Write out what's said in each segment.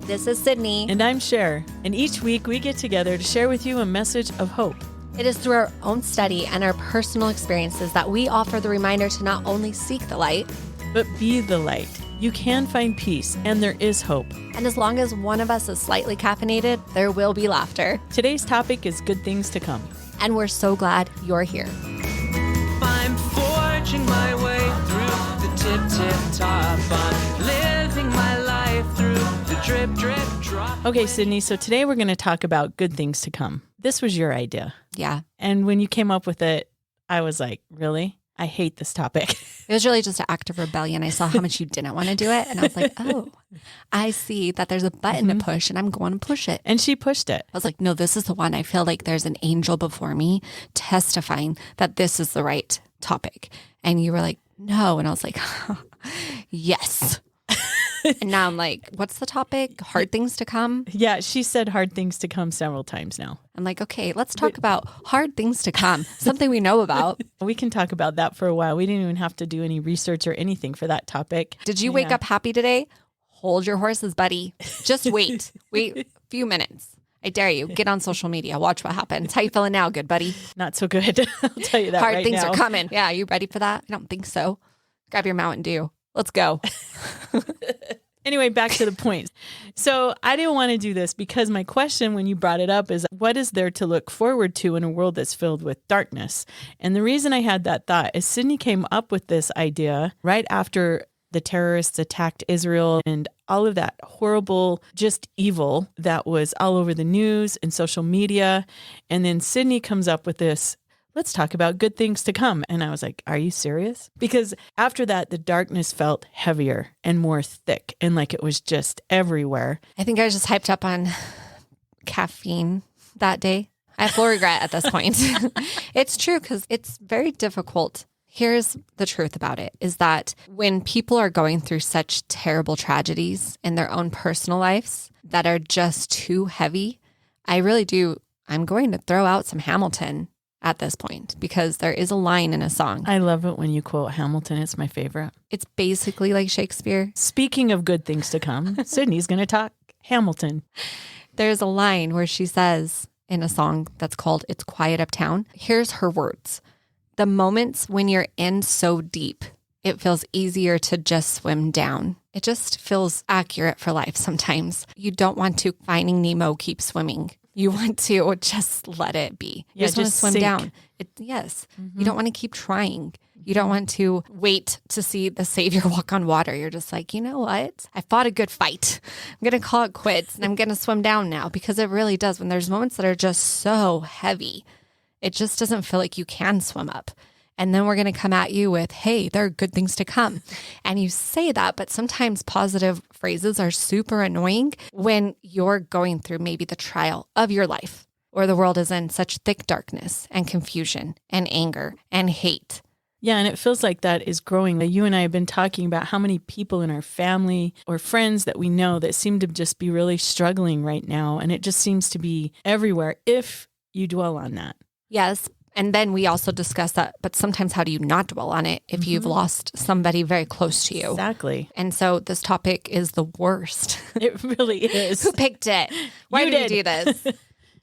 This is Cydni. And I'm Sher. And each week we get together to share with you a message of hope. It is through our own study and our personal experiences that we offer the reminder to not only seek the light, but be the light. You can find peace, and there is hope. And as long as one of us is slightly caffeinated, there will be laughter. Today's topic is good things to come. And we're so glad you're here. I'm forging my way through the tip top. I'm living my life through the drip, drip, drop. Okay, Cydni, so today we're going to talk about good things to come. This was your idea. Yeah. And when you came up with it, I was like, really? I hate this topic. It was really just an act of rebellion. I saw how much you didn't want to do it. And I was like, oh, I see that there's a button to push and I'm going to push it. And she pushed it. I was like, no, this is the one. I feel like there's an angel before me testifying that this is the right topic. And you were like, no. And I was like, yes. And now I'm like, what's the topic? Hard things to come? Yeah, she said hard things to come several times now. I'm like, okay, let's talk about hard things to come. Something we know about. We can talk about that for a while. We didn't even have to do any research or anything for that topic. Did you wake up happy today? Hold your horses, buddy. Just wait. Wait a few minutes. I dare you. Get on social media. Watch what happens. How you feeling now, good buddy? Not so good. I'll tell you that hard right things now. are coming. Yeah, are you ready for that? I don't think so. Grab your Mountain Dew. Let's go. Anyway, back to the point. So I didn't want to do this because my question when you brought it up is, what is there to look forward to in a world that's filled with darkness? And the reason I had that thought is Cydni came up with this idea right after the terrorists attacked Israel and all of that horrible, just evil that was all over the news and social media. And then Cydni comes up with this, let's talk about good things to come. And I was like, are you serious? Because after that, the darkness felt heavier and more thick and like it was just everywhere. I think I was just hyped up on caffeine that day. I have full regret at this point. It's true because it's very difficult. Here's the truth about it is that when people are going through such terrible tragedies in their own personal lives that are just too heavy, I'm going to throw out some Hamilton at this point, because there is a line in a song. I love it when you quote Hamilton. It's my favorite. It's basically like Shakespeare. Speaking of good things to come, Cydni's going to talk Hamilton. There's a line where she says in a song that's called It's Quiet Uptown. Here's her words. The moments when you're in so deep, it feels easier to just swim down. It just feels accurate for life sometimes. You don't want to Finding Nemo keep swimming. You want to just let it be. You just want to swim sink down. Yes. Mm-hmm. You don't want to keep trying. You don't want to wait to see the savior walk on water. You're just like, you know what? I fought a good fight. I'm going to call it quits and I'm going to swim down now, because it really does. When there's moments that are just so heavy, it just doesn't feel like you can swim up. And then we're going to come at you with, hey, there are good things to come. And you say that, but sometimes positive phrases are super annoying when you're going through maybe the trial of your life, or the world is in such thick darkness and confusion and anger and hate. Yeah, and it feels like that is growing. You and I have been talking about how many people in our family or friends that we know that seem to just be really struggling right now. And it just seems to be everywhere if you dwell on that. Yes. And then we also discuss that, but sometimes how do you not dwell on it if you've lost somebody very close to you? Exactly. And so this topic is the worst. It really is. Who picked it? Why You did did. we do this?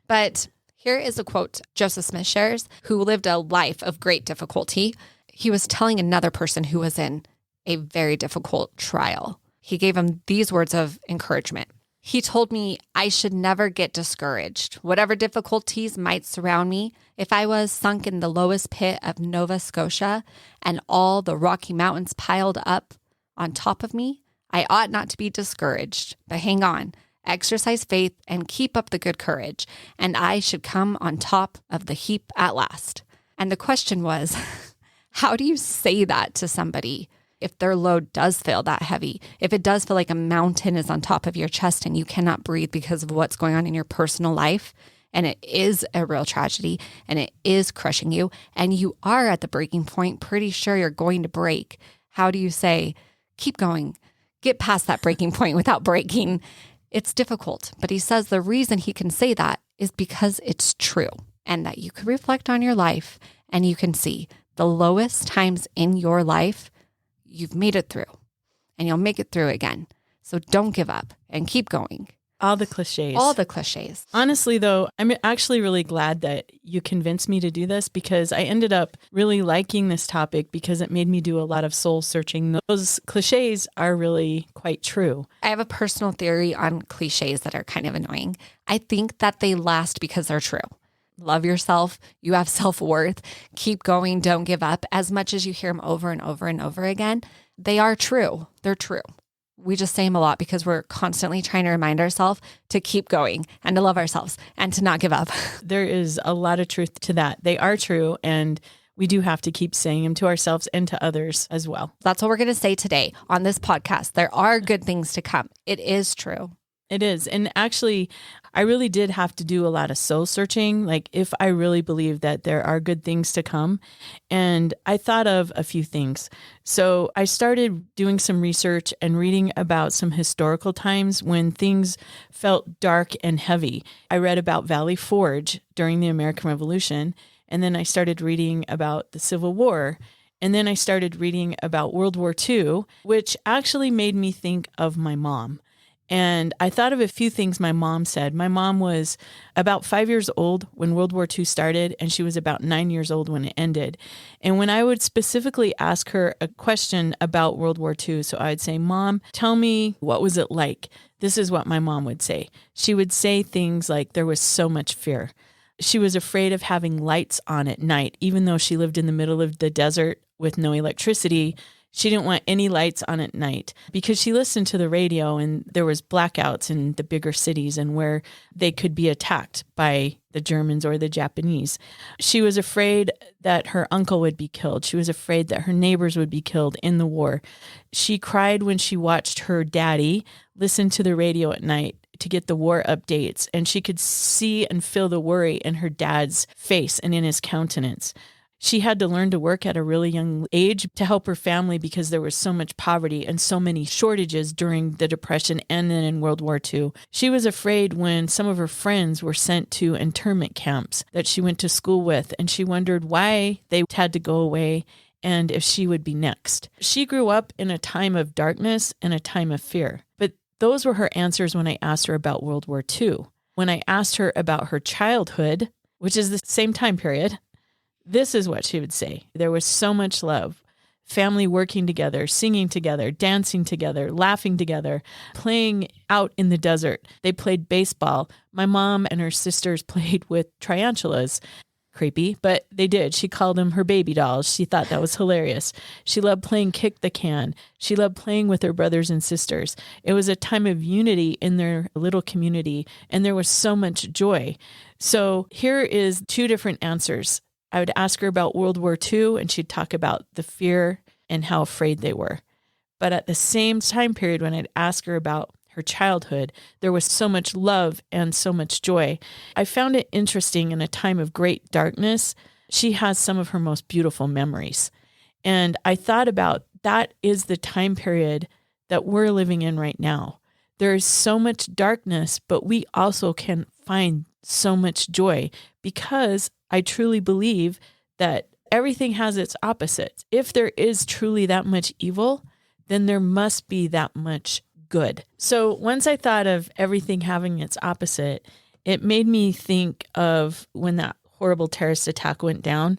But here is a quote Joseph Smith shares, who lived a life of great difficulty. He was telling another person who was in a very difficult trial. He gave him these words of encouragement. He told me I should never get discouraged. Whatever difficulties might surround me, if I was sunk in the lowest pit of Nova Scotia and all the Rocky Mountains piled up on top of me, I ought not to be discouraged. But hang on, exercise faith and keep up the good courage, and I should come on top of the heap at last. And the question was, how do you say that to somebody if their load does feel that heavy, if it does feel like a mountain is on top of your chest and you cannot breathe because of what's going on in your personal life, and it is a real tragedy and it is crushing you, and you are at the breaking point, pretty sure you're going to break. How do you say, keep going, get past that breaking point without breaking? It's difficult, but he says the reason he can say that is because it's true, and that you can reflect on your life and you can see the lowest times in your life, you've made it through and you'll make it through again. So don't give up and keep going. All the cliches. All the cliches. Honestly, though, I'm actually really glad that you convinced me to do this because I ended up really liking this topic because it made me do a lot of soul searching. Those cliches are really quite true. I have a personal theory on cliches that are kind of annoying. I think that they last because they're true. Love yourself. You have self-worth. Keep going. Don't give up. As much as you hear them over and over and over again, they are true. They're true. We just say them a lot because we're constantly trying to remind ourselves to keep going and to love ourselves and to not give up. There is a lot of truth to that. They are true, and we do have to keep saying them to ourselves and to others as well. That's what we're going to say today on this podcast. There are good things to come. It is true. It is. And actually, I really did have to do a lot of soul searching, like if I really believe that there are good things to come. And I thought of a few things. So I started doing some research and reading about some historical times when things felt dark and heavy. I read about Valley Forge during the American Revolution. And then I started reading about the Civil War. And then I started reading about World War II, which actually made me think of my mom. And I thought of a few things my mom said. My mom was about 5 years old when World War II started, and she was about 9 years old when it ended. And when I would specifically ask her a question about World War II, so I'd say, Mom, tell me, what was it like? This is what my mom would say. She would say things like there was so much fear. She was afraid of having lights on at night, even though she lived in the middle of the desert with no electricity. She didn't want any lights on at night because she listened to the radio and there was blackouts in the bigger cities and where they could be attacked by the Germans or the Japanese. She was afraid that her uncle would be killed. She was afraid that her neighbors would be killed in the war. She cried when she watched her daddy listen to the radio at night to get the war updates, and she could see and feel the worry in her dad's face and in his countenance. She had to learn to work at a really young age to help her family because there was so much poverty and so many shortages during the Depression and then in World War II. She was afraid when some of her friends were sent to internment camps that she went to school with, and she wondered why they had to go away and if she would be next. She grew up in a time of darkness and a time of fear, but those were her answers when I asked her about World War II. When I asked her about her childhood, which is the same time period, this is what she would say. There was so much love, family working together, singing together, dancing together, laughing together, playing out in the desert. They played baseball. My mom and her sisters played with tarantulas. Creepy, but they did. She called them her baby dolls. She thought that was hilarious. She loved playing kick the can. She loved playing with her brothers and sisters. It was a time of unity in their little community, and there was so much joy. So here is two different answers. I would ask her about World War II, and she'd talk about the fear and how afraid they were. But at the same time period, when I'd ask her about her childhood, there was so much love and so much joy. I found it interesting in a time of great darkness, she has some of her most beautiful memories. And I thought about that is the time period that we're living in right now. There is so much darkness, but we also can find so much joy because I truly believe that everything has its opposite. If there is truly that much evil, then there must be that much good. So once I thought of everything having its opposite, it made me think of when that horrible terrorist attack went down.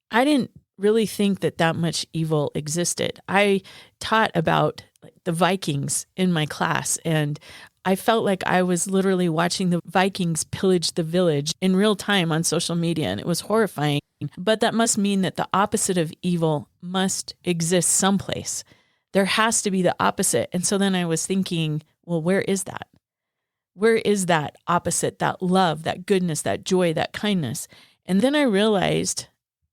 I didn't really think that that much evil existed. I taught about the Vikings in my class, and I felt like I was literally watching the Vikings pillage the village in real time on social media, and it was horrifying. But that must mean that the opposite of evil must exist someplace. There has to be the opposite. And so then I was thinking, well, where is that? Where is that opposite, that love, that goodness, that joy, that kindness? And then I realized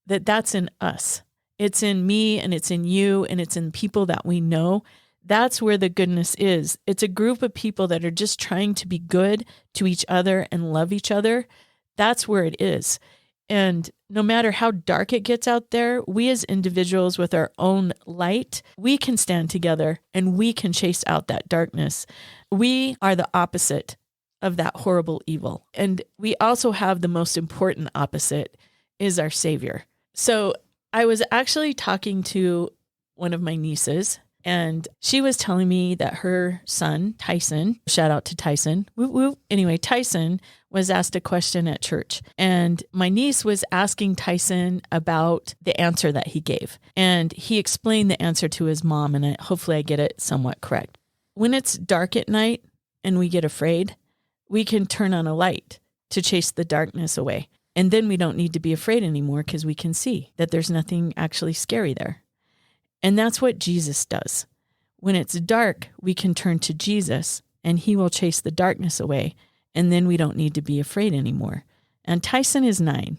that that's in us. It's in me, and it's in you, and it's in people that we know. That's where the goodness is. It's a group of people that are just trying to be good to each other and love each other. That's where it is. And no matter how dark it gets out there, we as individuals with our own light, we can stand together and we can chase out that darkness. We are the opposite of that horrible evil. And we also have the most important opposite is our Savior. So I was actually talking to one of my nieces, And she was telling me that her son, Tyson, shout out to Tyson, woo woo. Anyway, Tyson was asked a question at church. And my niece was asking Tyson about the answer that he gave. And he explained the answer to his mom. And hopefully I get it somewhat correct. When it's dark at night and we get afraid, we can turn on a light to chase the darkness away. And then we don't need to be afraid anymore because we can see that there's nothing actually scary there. And that's what Jesus does. When it's dark, we can turn to Jesus and he will chase the darkness away. And then we don't need to be afraid anymore. And Tyson is 9.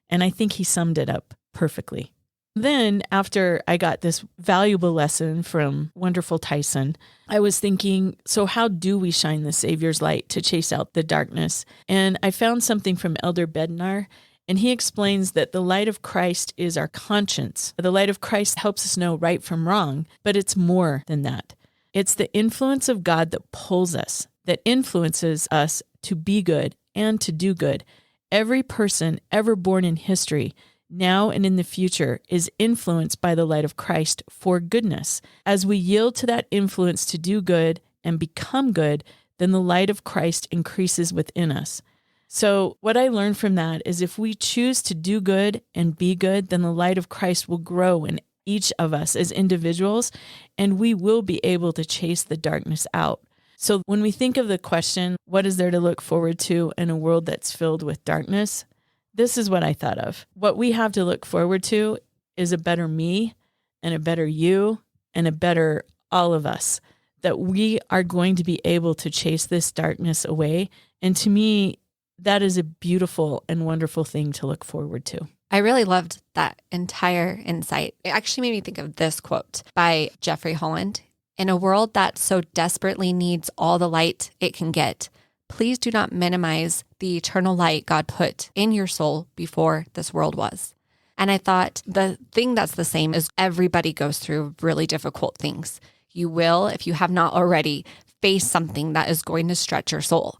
And I think he summed it up perfectly. Then after I got this valuable lesson from wonderful Tyson, I was thinking, so how do we shine the Savior's light to chase out the darkness? And I found something from Elder Bednar, and he explains that the light of Christ is our conscience. The light of Christ helps us know right from wrong, but it's more than that. It's the influence of God that pulls us, that influences us to be good and to do good. Every person ever born in history, now and in the future, is influenced by the light of Christ for goodness. As we yield to that influence to do good and become good, then the light of Christ increases within us. So what I learned from that is if we choose to do good and be good, then the light of Christ will grow in each of us as individuals, and we will be able to chase the darkness out. So when we think of the question, what is there to look forward to in a world that's filled with darkness? This is what I thought of. What we have to look forward to is a better me and a better you and a better all of us, that we are going to be able to chase this darkness away. And to me, that is a beautiful and wonderful thing to look forward to. I really loved that entire insight. It actually made me think of this quote by Jeffrey Holland. In a world that so desperately needs all the light it can get, please do not minimize the eternal light God put in your soul before this world was. And I thought the thing that's the same is everybody goes through really difficult things. You will, if you have not already, face something that is going to stretch your soul.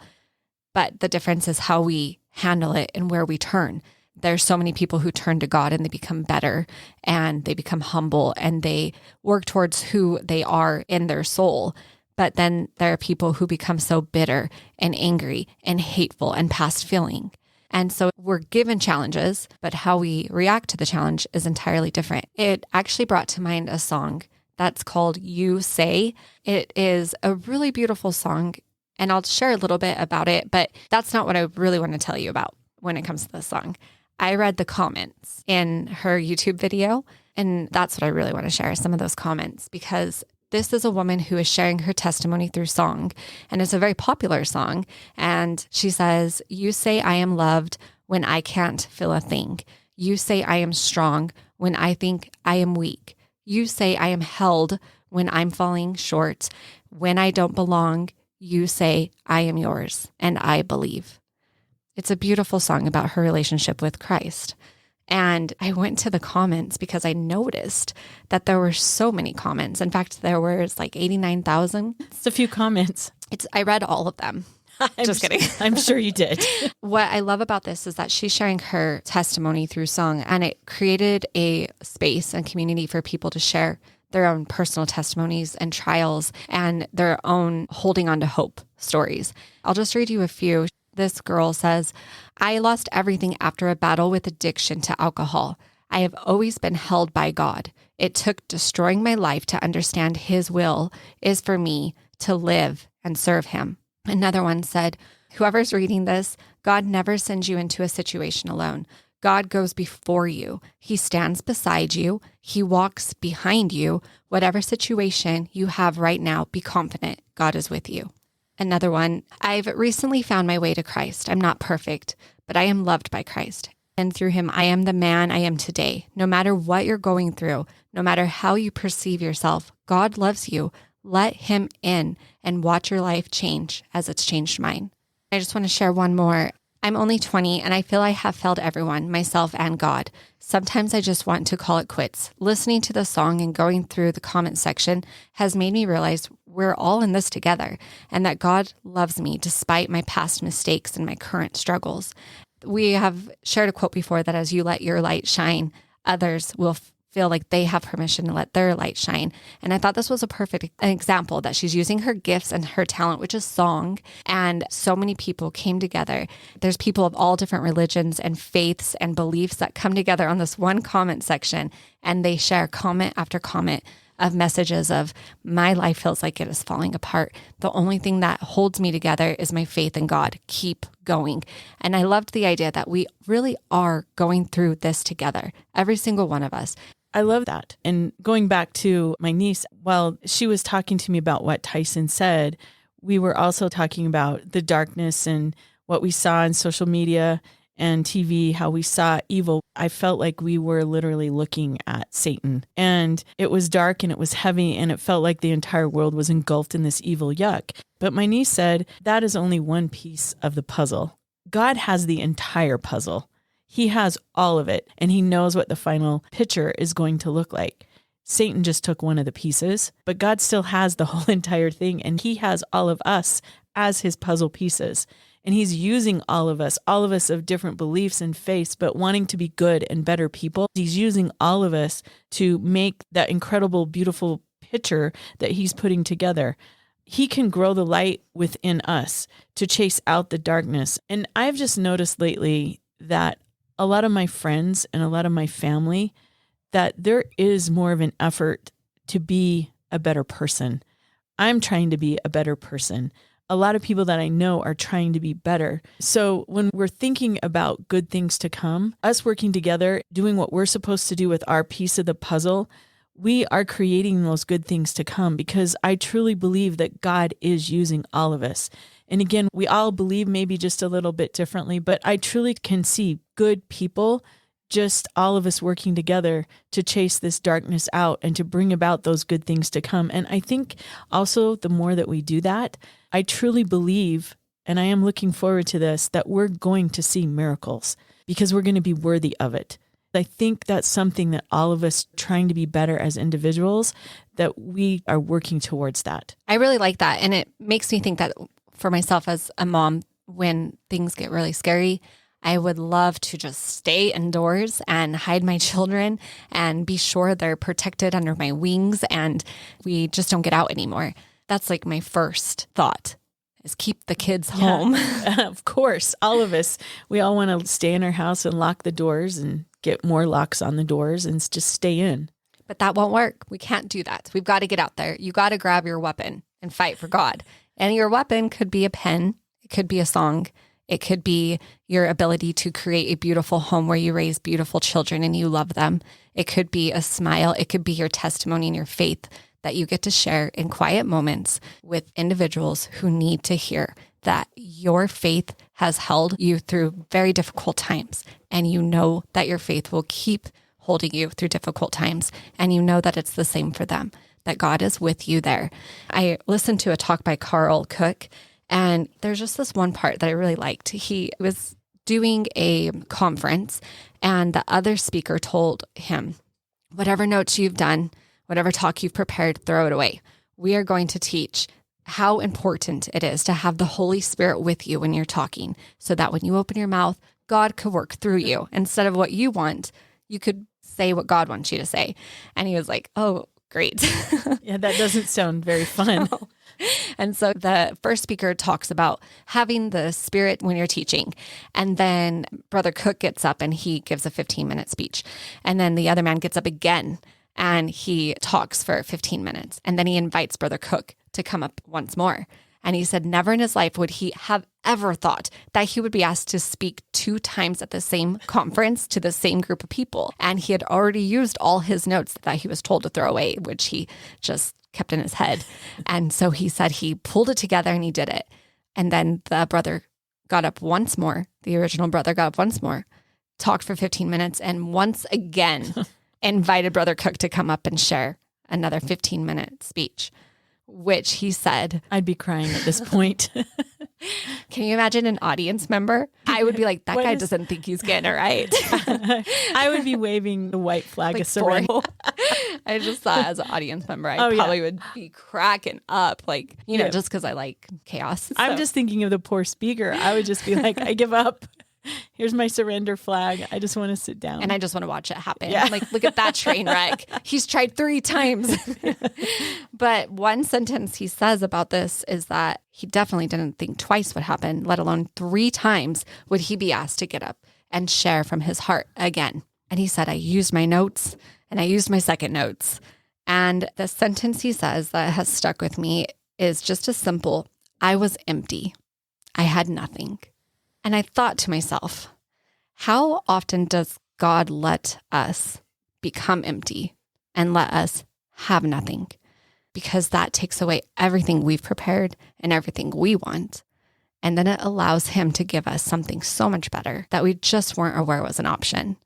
But the difference is how we handle it and where we turn. There's so many people who turn to God and they become better and they become humble and they work towards who they are in their soul. But then there are people who become so bitter and angry and hateful and past feeling. And so we're given challenges, but how we react to the challenge is entirely different. It actually brought to mind a song that's called You Say. It is a really beautiful song, and I'll share a little bit about it, but that's not what I really want to tell you about when it comes to this song. I read the comments in her YouTube video, and that's what I really want to share, some of those comments, because this is a woman who is sharing her testimony through song, and it's a very popular song. And she says, you say I am loved when I can't feel a thing. You say I am strong when I think I am weak. You say I am held when I'm falling short. When I don't belong, you say I am yours, and I believe. It's a beautiful song about her relationship with Christ. And I went to the comments because I noticed that there were so many comments. In fact, there was like 89,000. It's a few comments. I read all of them. Just kidding. I'm sure you did. What I love about this is that she's sharing her testimony through song, and it created a space and community for people to share their own personal testimonies and trials and their own holding on to hope stories. I'll just read you a few. This girl says, I lost everything after a battle with addiction to alcohol. I have always been held by God. It took destroying my life to understand His will is for me to live and serve Him. Another one said, whoever's reading this, God never sends you into a situation alone. God goes before you. He stands beside you. He walks behind you. Whatever situation you have right now, be confident God is with you. Another one, I've recently found my way to Christ. I'm not perfect, but I am loved by Christ. And through Him, I am the man I am today. No matter what you're going through, no matter how you perceive yourself, God loves you. Let Him in and watch your life change as it's changed mine. I just want to share one more. I'm only 20 and I feel I have failed everyone, myself and God. Sometimes I just want to call it quits. Listening to the song and going through the comment section has made me realize we're all in this together and that God loves me despite my past mistakes and my current struggles. We have shared a quote before that as you let your light shine, others will feel like they have permission to let their light shine. And I thought this was a perfect example that she's using her gifts and her talent, which is song. And so many people came together. There's people of all different religions and faiths and beliefs that come together on this one comment section, and they share comment after comment of messages of, my life feels like it is falling apart. The only thing that holds me together is my faith in God. Keep going. And I loved the idea that we really are going through this together, every single one of us. I love that. And going back to my niece, while she was talking to me about what Tyson said, we were also talking about the darkness and what we saw on social media and TV, how we saw evil. I felt like we were literally looking at Satan, and it was dark and it was heavy, and it felt like the entire world was engulfed in this evil yuck. But my niece said, that is only one piece of the puzzle. God has the entire puzzle. He has all of it, and he knows what the final picture is going to look like. Satan just took one of the pieces, but God still has the whole entire thing, and he has all of us as his puzzle pieces. And he's using all of us of different beliefs and faiths, but wanting to be good and better people. He's using all of us to make that incredible, beautiful picture that he's putting together. He can grow the light within us to chase out the darkness. And I've just noticed lately that a lot of my friends and a lot of my family, that there is more of an effort to be a better person. I'm trying to be a better person. A lot of people that I know are trying to be better. So when we're thinking about good things to come, us working together, doing what we're supposed to do with our piece of the puzzle, we are creating those good things to come, because I truly believe that God is using all of us. And again, we all believe maybe just a little bit differently, but I truly can see good people, just all of us working together to chase this darkness out and to bring about those good things to come. And I think also the more that we do that, I truly believe, and I am looking forward to this, that we're going to see miracles because we're going to be worthy of it. I think that's something that all of us trying to be better as individuals, that we are working towards that. I really like that. And it makes me think that for myself as a mom, when things get really scary, I would love to just stay indoors and hide my children and be sure they're protected under my wings and we just don't get out anymore. That's like my first thought, is keep the kids home. Of course, all of us, we all want to stay in our house and lock the doors and get more locks on the doors and just stay in. But that won't work. We can't do that. We've got to get out there. You got to grab your weapon and fight for God. And your weapon could be a pen. It could be a song. It could be your ability to create a beautiful home where you raise beautiful children and you love them. It could be a smile. It could be your testimony and your faith that you get to share in quiet moments with individuals who need to hear that your faith has held you through very difficult times. And you know that your faith will keep holding you through difficult times. And you know that it's the same for them, that God is with you there. I listened to a talk by Carl Cook, and there's just this one part that I really liked. He was doing a conference, and the other speaker told him, whatever notes you've done, whatever talk you've prepared, throw it away. We are going to teach how important it is to have the Holy Spirit with you when you're talking, so that when you open your mouth, God could work through you. Instead of what you want, you could say what God wants you to say. And he was like, oh, great. Yeah, that doesn't sound very fun. No. And so the first speaker talks about having the Spirit when you're teaching. And then Brother Cook gets up and he gives a 15-minute speech. And then the other man gets up again and he talks for 15 minutes. And then he invites Brother Cook to come up once more. And he said never in his life would he have ever thought that he would be asked to speak 2 times at the same conference to the same group of people. And he had already used all his notes that he was told to throw away, which he just kept in his head. And so he said he pulled it together and he did it. And then the brother got up once more. The original brother got up once more, talked for 15 minutes, and once again invited Brother Cook to come up and share another 15-minute speech, which he said, I'd be crying at this point. Can you imagine an audience member? I would be like, that guy doesn't think he's getting it right. I would be waving the white flag of surrender. I just thought as an audience member, I probably would be cracking up, like, just because I like chaos. So. I'm just thinking of the poor speaker. I would just be like, I give up. Here's my surrender flag. I just want to sit down. And I just want to watch it happen. Yeah. Like, look at that train wreck. He's tried 3 times. But one sentence he says about this is that he definitely didn't think twice would happen, let alone 3 times would he be asked to get up and share from his heart again. And he said, I used my notes and I used my second notes. And the sentence he says that has stuck with me is just as simple. I was empty. I had nothing. And I thought to myself, how often does God let us become empty and let us have nothing? Because that takes away everything we've prepared and everything we want. And then it allows him to give us something so much better that we just weren't aware was an option.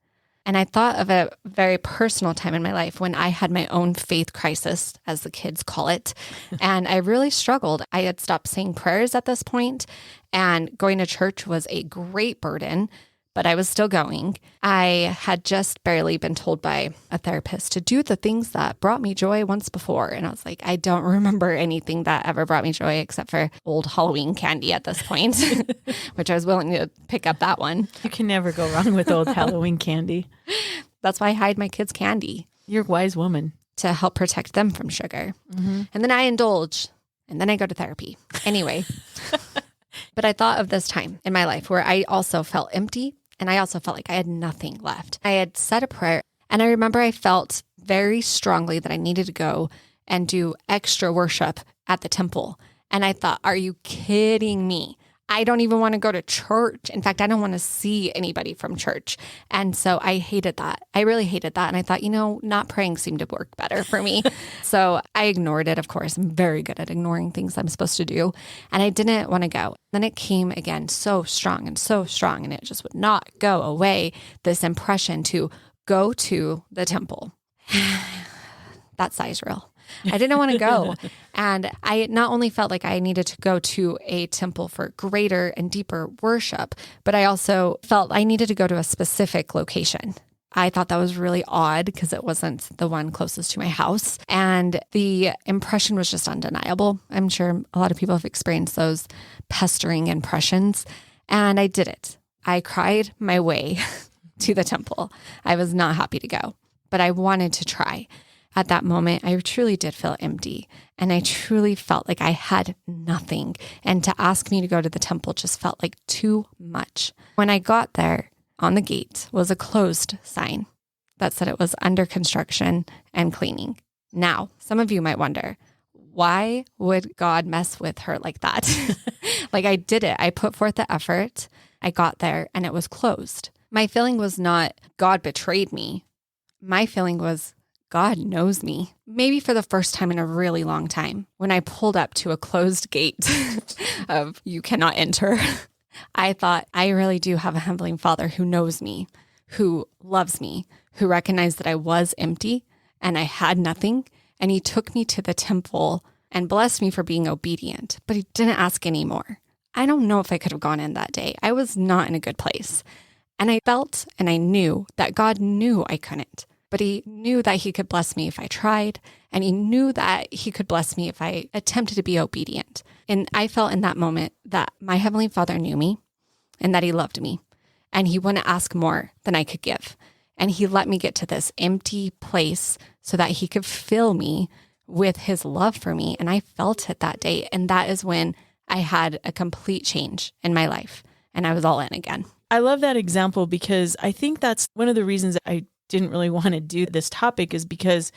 And I thought of a very personal time in my life when I had my own faith crisis, as the kids call it. And I really struggled. I had stopped saying prayers at this point, and going to church was a great burden, but I was still going. I had just barely been told by a therapist to do the things that brought me joy once before. And I was like, I don't remember anything that ever brought me joy except for old Halloween candy at this point, which I was willing to pick up that one. You can never go wrong with old Halloween candy. That's why I hide my kids' candy. You're a wise woman. To help protect them from sugar. Mm-hmm. And then I indulge, and then I go to therapy. Anyway, but I thought of this time in my life where I also felt empty, and I also felt like I had nothing left. I had said a prayer, and I remember I felt very strongly that I needed to go and do extra worship at the temple. And I thought, are you kidding me? I don't even want to go to church. In fact, I don't want to see anybody from church. And so I hated that. I really hated that. And I thought, not praying seemed to work better for me. So I ignored it, of course. I'm very good at ignoring things I'm supposed to do. And I didn't want to go. Then it came again so strong. And it just would not go away, this impression to go to the temple. That sigh's real. I didn't want to go. And I not only felt like I needed to go to a temple for greater and deeper worship, but I also felt I needed to go to a specific location. I thought that was really odd because it wasn't the one closest to my house. And the impression was just undeniable. I'm sure a lot of people have experienced those pestering impressions. And I did it. I cried my way to the temple. I was not happy to go, but I wanted to try. At that moment, I truly did feel empty, and I truly felt like I had nothing. And to ask me to go to the temple just felt like too much. When I got there, on the gate was a closed sign that said it was under construction and cleaning. Now, some of you might wonder, why would God mess with her like that? Like, I did it. I put forth the effort. I got there, and it was closed. My feeling was not God betrayed me. My feeling was God knows me. Maybe for the first time in a really long time, when I pulled up to a closed gate of you cannot enter, I thought, I really do have a humbling Father who knows me, who loves me, who recognized that I was empty and I had nothing. And he took me to the temple and blessed me for being obedient, but he didn't ask any more. I don't know if I could have gone in that day. I was not in a good place. And I felt and I knew that God knew I couldn't. But he knew that he could bless me if I tried, and he knew that he could bless me if I attempted to be obedient. And I felt in that moment that my Heavenly Father knew me and that he loved me, and he wouldn't ask more than I could give. And he let me get to this empty place so that he could fill me with his love for me. And I felt it that day. And that is when I had a complete change in my life, and I was all in again. I love that example because I think that's one of the reasons I didn't really want to do this topic is because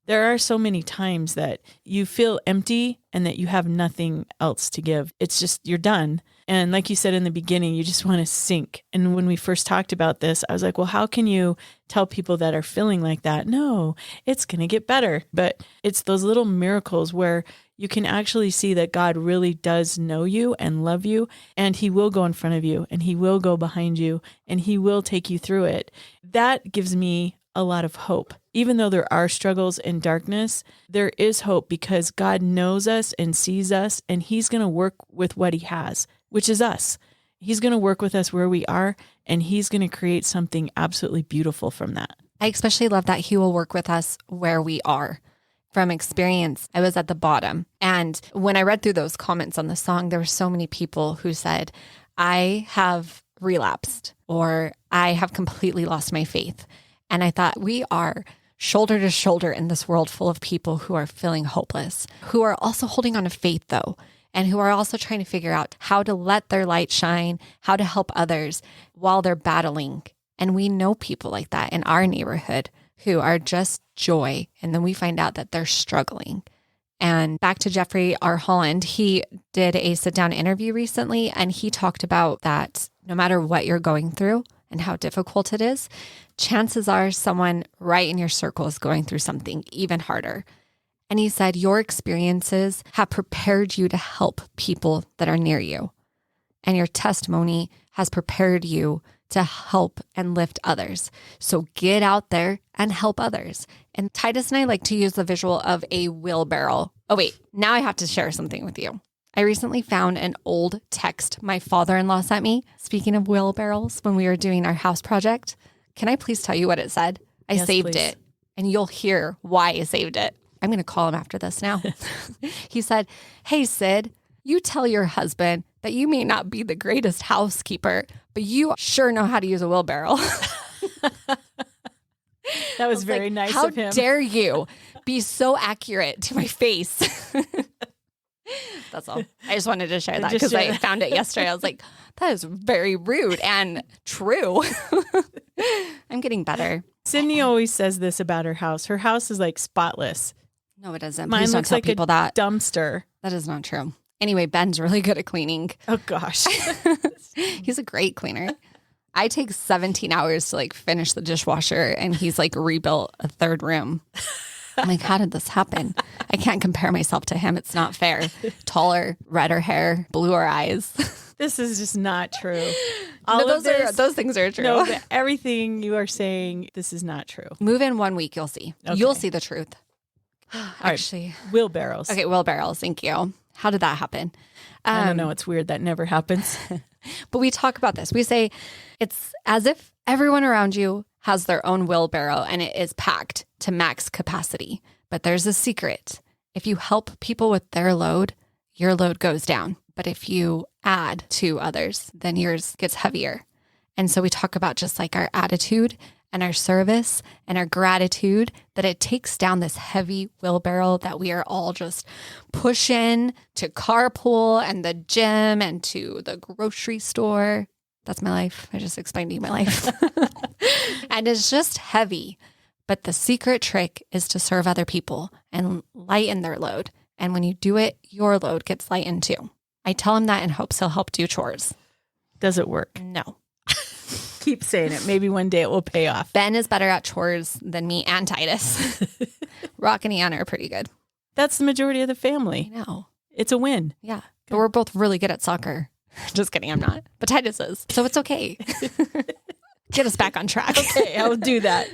there are so many times that you feel empty and that you have nothing else to give. It's just, you're done. And like you said in the beginning, you just want to sink. And when we first talked about this, I was like, well, how can you tell people that are feeling like that? No, it's going to get better. But it's those little miracles where you can actually see that God really does know you and love you, and he will go in front of you, and he will go behind you, and he will take you through it. That gives me a lot of hope. Even though there are struggles and darkness, there is hope because God knows us and sees us, and he's going to work with what he has, which is us. He's going to work with us where we are, and he's going to create something absolutely beautiful from that. I especially love that he will work with us where we are. From experience, I was at the bottom. And when I read through those comments on the song, there were so many people who said, I have relapsed or I have completely lost my faith. And I thought we are shoulder to shoulder in this world full of people who are feeling hopeless, who are also holding on to faith though, and who are also trying to figure out how to let their light shine, how to help others while they're battling. And we know people like that in our neighborhood who are just joy. And then we find out that they're struggling. And back to Jeffrey R. Holland, he did a sit-down interview recently, and he talked about that no matter what you're going through and how difficult it is, chances are someone right in your circle is going through something even harder. And he said, your experiences have prepared you to help people that are near you. And your testimony has prepared you to help and lift others. So get out there and help others. And Titus and I like to use the visual of a wheelbarrow. Oh, wait, now I have to share something with you. I recently found an old text my father-in-law sent me. Speaking of wheelbarrows, when we were doing our house project, can I please tell you what it said? I saved it, and you'll hear why I saved it. I'm going to call him after this now. He said, hey, Sid, you tell your husband that you may not be the greatest housekeeper, but you sure know how to use a wheelbarrow. That was very nice of him. How dare you be so accurate to my face? That's all. I just wanted to share that because I found it yesterday. I was like, that is very rude and true. I'm getting better. Cydni always says this about her house. Her house is like spotless. No, it doesn't. Mine Please don't looks tell like people a that. dumpster. That is not true. Anyway, Ben's really good at cleaning. Oh, gosh. He's a great cleaner. I take 17 hours to like finish the dishwasher, and he's like rebuilt a third room. I'm like, how did this happen? I can't compare myself to him. It's not fair. Taller, redder hair, bluer eyes. This is just not true. Those things are true. No, but everything you are saying, this is not true. Move in 1 week, you'll see. Okay. You'll see the truth. Actually. Right. Wheelbarrows. Okay, wheelbarrows. Thank you. How did that happen? I don't know. It's weird. That never happens. But we talk about this. We say it's as if everyone around you has their own wheelbarrow and it is packed to max capacity. But there's a secret. If you help people with their load, your load goes down. But if you add to others, then yours gets heavier. And so we talk about just like our attitude and our service and our gratitude, that it takes down this heavy wheelbarrow that we are all just pushing to carpool and the gym and to the grocery store. That's my life. I just explained to you my life. And it's just heavy. But the secret trick is to serve other people and lighten their load. And when you do it, your load gets lightened too. I tell him that in hopes he'll help do chores. Does it work? No. Keep saying it. Maybe one day it will pay off. Ben is better at chores than me and Titus. Rock and Ian are pretty good. That's the majority of the family. I know. It's a win. Yeah. But we're both really good at soccer. Just kidding. I'm not. But Titus is. So it's okay. Get us back on track. Okay, I'll do that.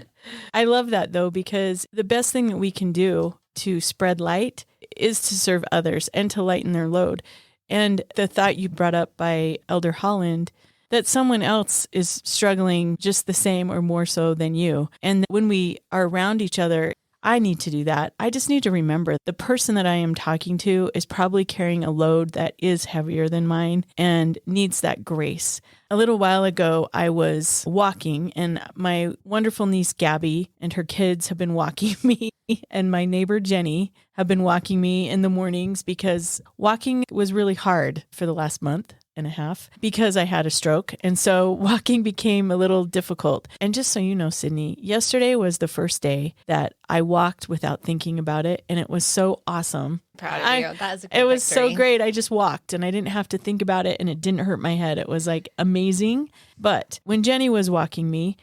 I love that though, because the best thing that we can do to spread light is to serve others and to lighten their load. And the thought you brought up by Elder Holland, that someone else is struggling just the same or more so than you. And when we are around each other, I need to do that. I just need to remember the person that I am talking to is probably carrying a load that is heavier than mine and needs that grace. A little while ago, I was walking, and my wonderful niece, Gabby, and her kids have been walking me, and my neighbor, Jenny, have been walking me in the mornings because walking was really hard for the last month and a half because I had a stroke. And so walking became a little difficult. And just so you know, Cydni, yesterday was the first day that I walked without thinking about it. And it was so awesome. Proud of you. That is a good It was victory. so great. I just walked and I didn't have to think about it, and it didn't hurt my head. It was like amazing. But when Jenny was walking me,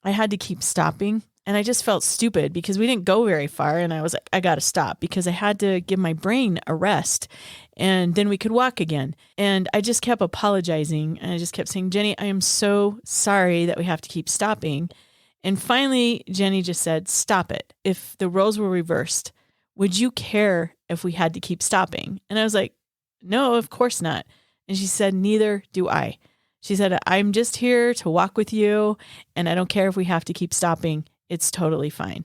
I had to keep stopping. And I just felt stupid because we didn't go very far. And I was like, I got to stop because I had to give my brain a rest. And then we could walk again. And I just kept apologizing. And I just kept saying, Jenny, I am so sorry that we have to keep stopping. And finally, Jenny just said, stop it. If the roles were reversed, would you care if we had to keep stopping? And I was like, no, of course not. And she said, neither do I. She said, I'm just here to walk with you. And I don't care if we have to keep stopping. It's totally fine.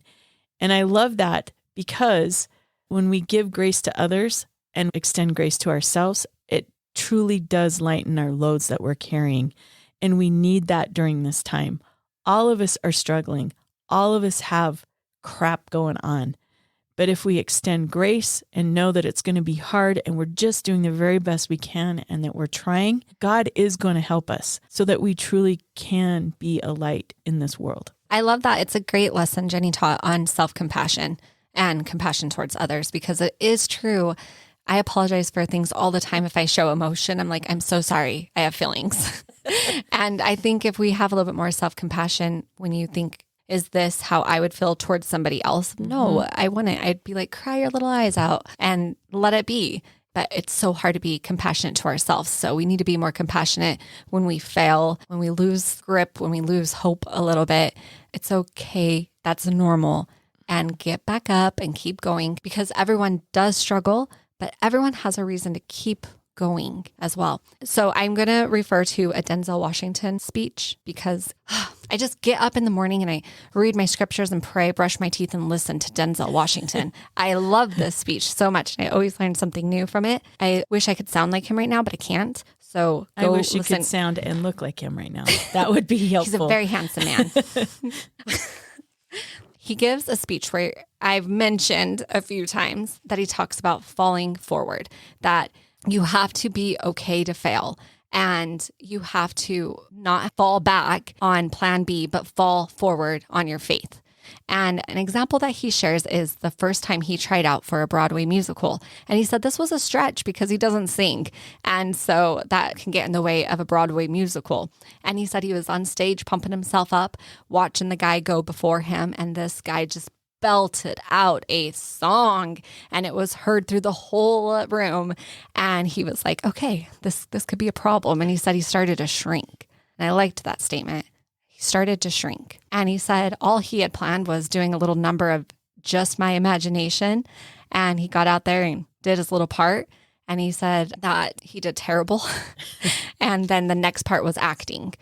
And I love that because when we give grace to others and extend grace to ourselves, it truly does lighten our loads that we're carrying. And we need that during this time. All of us are struggling. All of us have crap going on. But if we extend grace and know that it's going to be hard and we're just doing the very best we can and that we're trying, God is going to help us so that we truly can be a light in this world. I love that. It's a great lesson Jenny taught on self-compassion and compassion towards others, because it is true. I apologize for things all the time. If I show emotion, I'm like, I'm so sorry. I have feelings. And I think if we have a little bit more self-compassion, when you think, is this how I would feel towards somebody else? No, I wouldn't. I'd be like, cry your little eyes out and let it be. But it's so hard to be compassionate to ourselves. So we need to be more compassionate when we fail, when we lose grip, when we lose hope a little bit. It's okay. That's normal. And get back up and keep going, because everyone does struggle, but everyone has a reason to keep going as well. So I'm going to refer to a Denzel Washington speech, because I just get up in the morning and I read my scriptures and pray, brush my teeth, and listen to Denzel Washington. I love this speech so much. I always learn something new from it. I wish I could sound like him right now, but I can't. So I wish you could sound and look like him right now. That would be helpful. He's a very handsome man. He gives a speech where I've mentioned a few times that he talks about falling forward, that you have to be okay to fail, and you have to not fall back on plan B, but fall forward on your faith. And an example that he shares is the first time he tried out for a Broadway musical. And he said this was a stretch because he doesn't sing. And so that can get in the way of a Broadway musical. And he said he was on stage pumping himself up, watching the guy go before him. And this guy just belted out a song, and it was heard through the whole room. And he was like, okay, this could be a problem. And he said he started to shrink. And I liked that statement. He started to shrink. And he said all he had planned was doing a little number of just my imagination. And he got out there and did his little part. And he said that he did terrible. And then the next part was acting.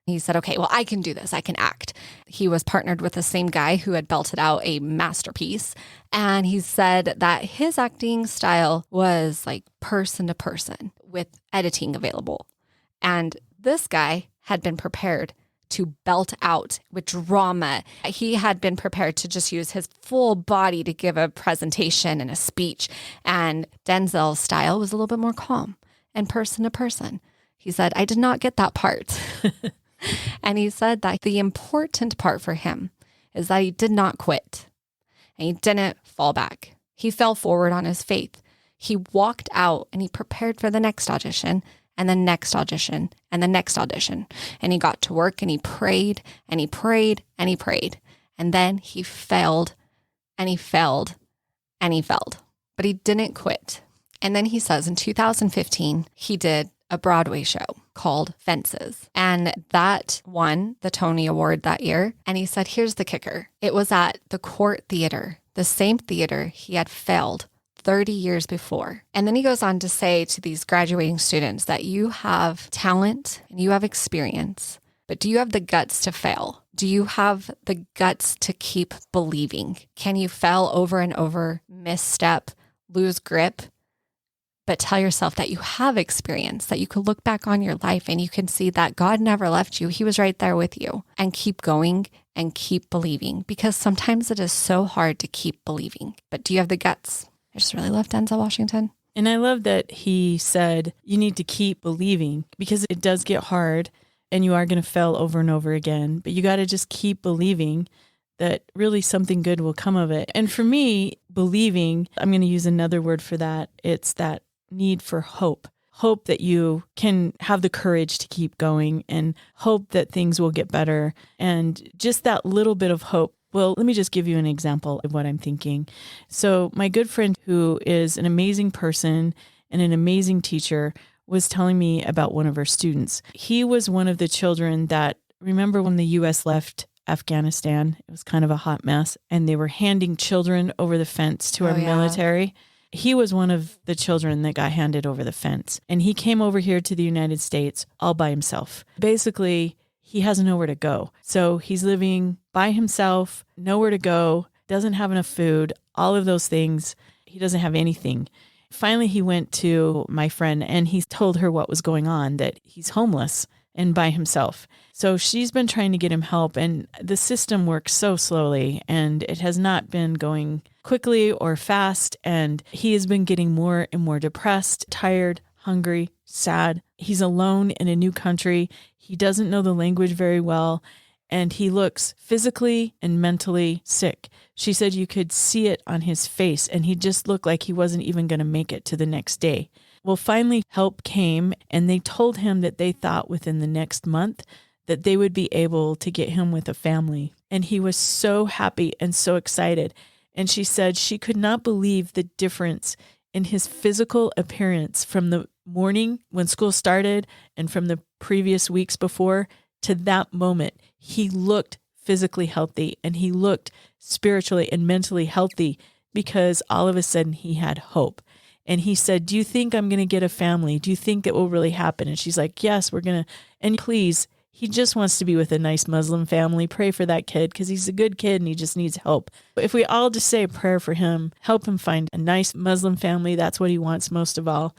He said, okay, well, I can do this. I can act. He was partnered with the same guy who had belted out a masterpiece. And he said that his acting style was like person to person with editing available. And this guy had been prepared to belt out with drama. He had been prepared to just use his full body to give a presentation and a speech. And Denzel's style was a little bit more calm and person to person. He said, I did not get that part. And he said that the important part for him is that he did not quit and he didn't fall back. He fell forward on his faith. He walked out and he prepared for the next audition and the next audition and the next audition. And he got to work and he prayed and he prayed and he prayed. And then he failed and he failed and he failed, but he didn't quit. And then he says in 2015, he did a Broadway show called Fences. And that won the Tony Award that year. And he said, here's the kicker. It was at the Court Theater, the same theater he had failed 30 years before. And then he goes on to say to these graduating students that you have talent and you have experience, but do you have the guts to fail? Do you have the guts to keep believing? Can you fail over and over, misstep, lose grip? But tell yourself that you have experience, that you could look back on your life and you can see that God never left you. He was right there with you. And keep going and keep believing, because sometimes it is so hard to keep believing. But do you have the guts? I just really love Denzel Washington. And I love that he said you need to keep believing, because it does get hard and you are going to fail over and over again. But you got to just keep believing that really something good will come of it. And for me, believing, I'm going to use another word for that. It's that need for hope that you can have the courage to keep going, and hope that things will get better, and just that little bit of hope. Well, let me just give you an example of what I'm thinking. So my good friend, who is an amazing person and an amazing teacher, was telling me about one of her students. He was one of the children that, remember when the U.S. left Afghanistan, it was kind of a hot mess, and they were handing children over the fence to our military. He was one of the children that got handed over the fence, and he came over here to the United States all by himself. Basically, he has nowhere to go. So he's living by himself, nowhere to go, doesn't have enough food, all of those things. He doesn't have anything. Finally, he went to my friend and he told her what was going on, that he's homeless and by himself. So she's been trying to get him help, and the system works so slowly, and it has not been going quickly or fast. And he has been getting more and more depressed, tired, hungry, sad. He's alone in a new country. He doesn't know the language very well, and he looks physically and mentally sick. She said you could see it on his face, and he just looked like he wasn't even going to make it to the next day. Well, finally help came, and they told him that they thought within the next month that they would be able to get him with a family. And he was so happy and so excited. And she said she could not believe the difference in his physical appearance from the morning when school started and from the previous weeks before to that moment. He looked physically healthy, and he looked spiritually and mentally healthy because all of a sudden he had hope. And he said, do you think I'm going to get a family? Do you think it will really happen? And she's like, yes, we're going to. And please, he just wants to be with a nice Muslim family. Pray for that kid because he's a good kid and he just needs help. If we all just say a prayer for him, help him find a nice Muslim family, that's what he wants most of all.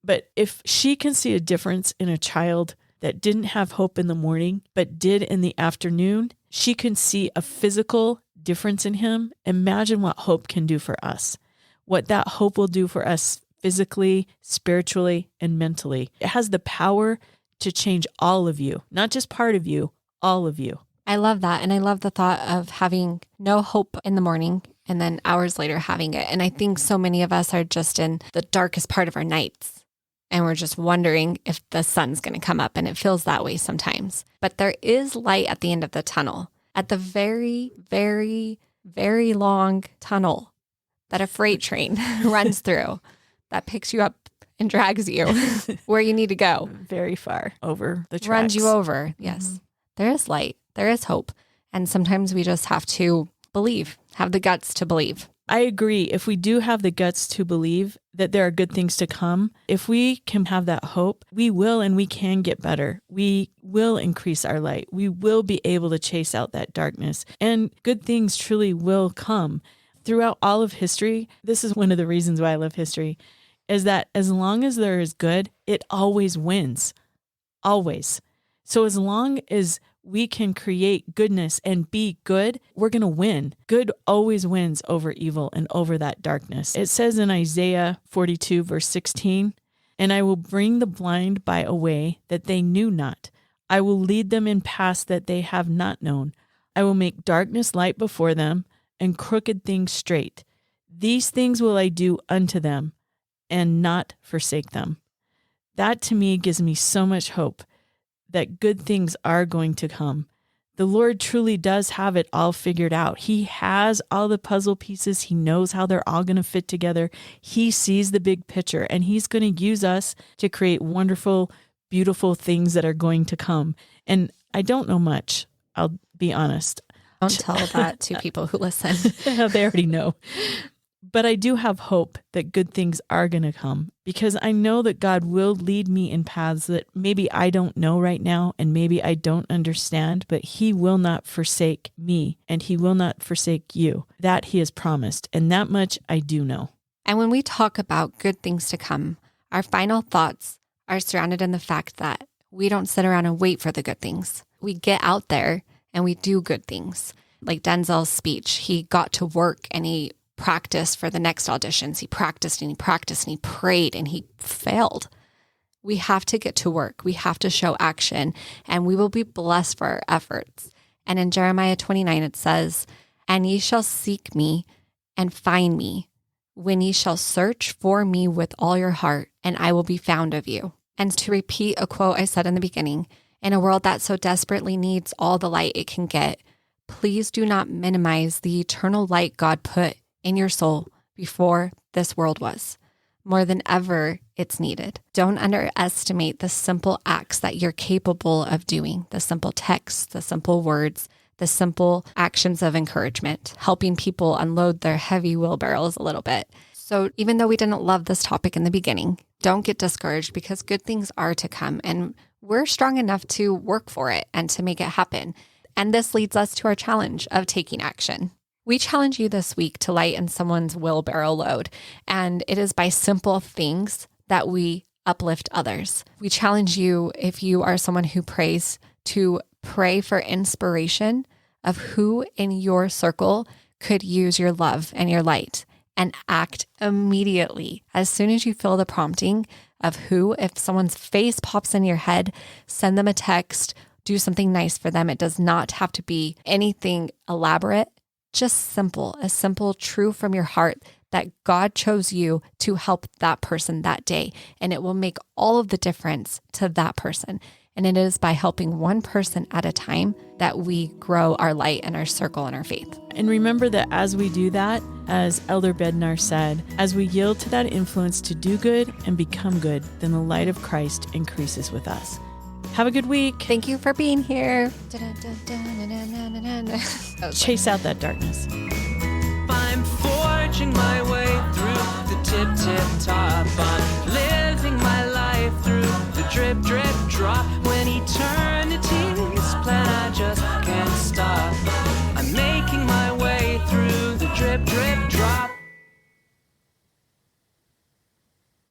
But if she can see a difference in a child that didn't have hope in the morning, but did in the afternoon, she can see a physical difference in him. Imagine what hope can do for us, what that hope will do for us physically, spiritually, and mentally. It has the power to change all of you, not just part of you, all of you. I love that. And I love the thought of having no hope in the morning and then hours later having it. And I think so many of us are just in the darkest part of our nights. And we're just wondering if the sun's going to come up. And it feels that way sometimes. But there is light at the end of the tunnel, at the very, very, very long tunnel that a freight train runs through that picks you up and drags you where you need to go. Very far over the tracks. Runs you over. Yes. Mm-hmm. There is light. There is hope. And sometimes we just have to believe, have the guts to believe. I agree. If we do have the guts to believe that there are good things to come, if we can have that hope, we will and we can get better. We will increase our light. We will be able to chase out that darkness, and good things truly will come. Throughout all of history, this is one of the reasons why I love history, is that as long as there is good, it always wins. Always. So as long as we can create goodness and be good, we're going to win. Good always wins over evil and over that darkness. It says in Isaiah 42, verse 16, "And I will bring the blind by a way that they knew not. I will lead them in paths that they have not known. I will make darkness light before them and crooked things straight. These things will I do unto them and not forsake them." That to me gives me so much hope that good things are going to come. The Lord truly does have it all figured out. He has all the puzzle pieces. He knows how they're all going to fit together. He sees the big picture, and he's going to use us to create wonderful, beautiful things that are going to come. And I don't know much. I'll be honest. Don't tell that to people who listen. They already know. But I do have hope that good things are going to come, because I know that God will lead me in paths that maybe I don't know right now and maybe I don't understand, but he will not forsake me and he will not forsake you. That he has promised, and that much I do know. And when we talk about good things to come, our final thoughts are surrounded in the fact that we don't sit around and wait for the good things. We get out there and we do good things. Like Denzel's speech, he got to work and he practiced for the next auditions. He practiced and he practiced and he prayed and he failed. We have to get to work. We have to show action, and we will be blessed for our efforts. And in Jeremiah 29, it says, "And ye shall seek me and find me when ye shall search for me with all your heart, and I will be found of you." And to repeat a quote I said in the beginning, in a world that so desperately needs all the light it can get, please do not minimize the eternal light God put in your soul before this world was. More than ever, it's needed. Don't underestimate the simple acts that you're capable of doing, the simple texts, the simple words, the simple actions of encouragement, helping people unload their heavy wheelbarrows a little bit. So even though we didn't love this topic in the beginning, don't get discouraged, because good things are to come, and we're strong enough to work for it and to make it happen. And this leads us to our challenge of taking action. We challenge you this week to lighten someone's wheelbarrow load, and it is by simple things that we uplift others. We challenge you, if you are someone who prays, to pray for inspiration of who in your circle could use your love and your light, and act immediately. As soon as you feel the prompting of who, if someone's face pops in your head, send them a text, do something nice for them. It does not have to be anything elaborate, just simple, a simple, true from your heart that God chose you to help that person that day. And it will make all of the difference to that person. And it is by helping one person at a time that we grow our light and our circle and our faith. And remember that as we do that, as Elder Bednar said, as we yield to that influence to do good and become good, then the light of Christ increases with us. Have a good week. Thank you for being here. Chase out that darkness. I'm forging my way through the tip top. I'm living my life through the drip drop. When he turns